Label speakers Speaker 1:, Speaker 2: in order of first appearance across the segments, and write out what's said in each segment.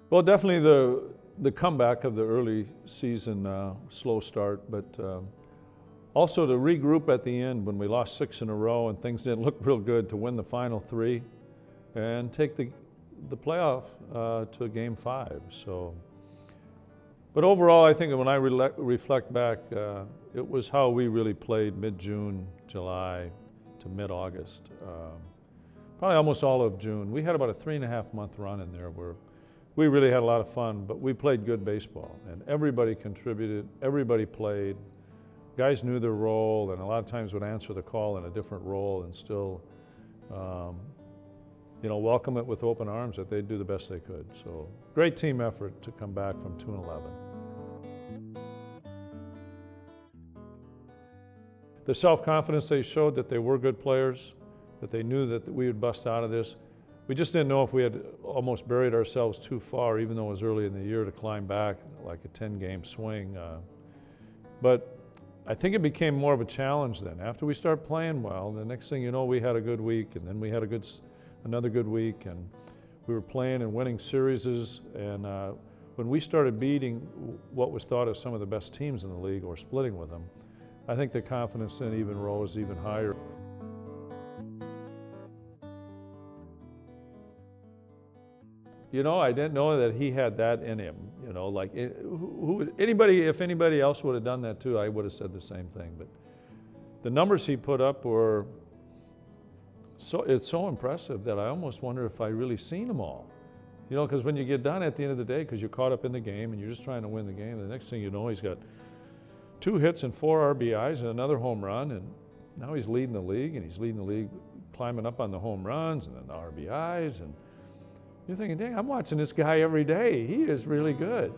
Speaker 1: Well, definitely the comeback of the early season slow start, but also to regroup at the end when we lost 6 in a row and things didn't look real good, to win the final 3 and take the playoff to Game 5. So, but overall, I think when I reflect back, it was how we really played mid-June, July to mid-August. Probably almost all of June. We had about a 3.5-month run in there where we really had a lot of fun, but we played good baseball, and everybody contributed, everybody played. Guys knew their role, and a lot of times would answer the call in a different role and still, welcome it with open arms that they'd do the best they could. So great team effort to come back from 2-11. The self-confidence they showed that they were good players, that they knew that we would bust out of this. We just didn't know if we had almost buried ourselves too far, even though it was early in the year, to climb back like a 10-game swing. But I think it became more of a challenge then. After we started playing well, the next thing you know, we had a good week, and then we had another good week, and we were playing and winning series. And when we started beating what was thought of some of the best teams in the league, or splitting with them, I think the confidence then even rose even higher. I didn't know that he had that in him. Like if anybody else would have done that too, I would have said the same thing. But the numbers he put up were it's so impressive that I almost wonder if I really seen them all. Because when you get done at the end of the day, because you're caught up in the game and you're just trying to win the game, the next thing you know, he's got 2 hits and 4 RBIs and another home run, and now he's leading the league, and he's leading the league climbing up on the home runs and the RBIs, and you're thinking, dang, I'm watching this guy every day. He is really good.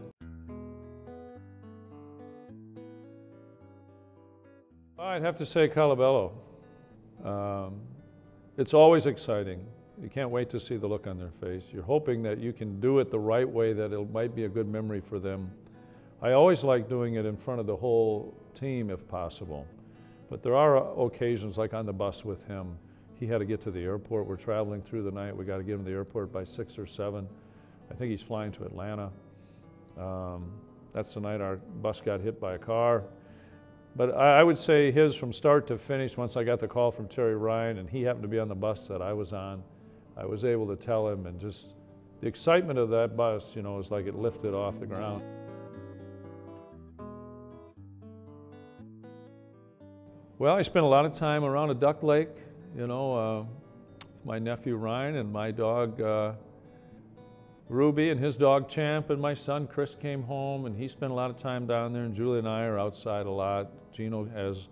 Speaker 1: I'd have to say Colabello. It's always exciting. You can't wait to see the look on their face. You're hoping that you can do it the right way, that it might be a good memory for them. I always like doing it in front of the whole team if possible. But there are occasions, like on the bus with him, he had to get to the airport. We're traveling through the night. We got to get him to the airport by 6 or 7. I think he's flying to Atlanta. That's the night our bus got hit by a car. But I would say his from start to finish, once I got the call from Terry Ryan and he happened to be on the bus that I was on, I was able to tell him, and just the excitement of that bus, is like it lifted off the ground. Well, I spent a lot of time around a duck lake, with my nephew Ryan and my dog Ruby and his dog Champ, and my son Chris came home, and he spent a lot of time down there, and Julie and I are outside a lot. Gino has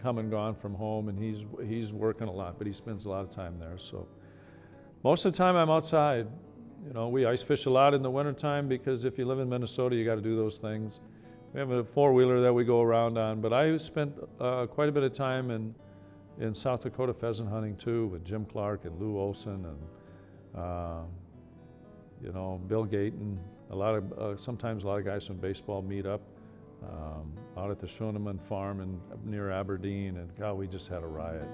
Speaker 1: come and gone from home, and he's working a lot, but he spends a lot of time there. So most of the time I'm outside. We ice fish a lot in the wintertime, because if you live in Minnesota, you got to do those things. We have a 4-wheeler that we go around on, but I spent quite a bit of time in South Dakota pheasant hunting too, with Jim Clark and Lou Olson and Bill Gayton. Sometimes a lot of guys from baseball meet up out at the Schoeneman farm near Aberdeen, and God, we just had a riot.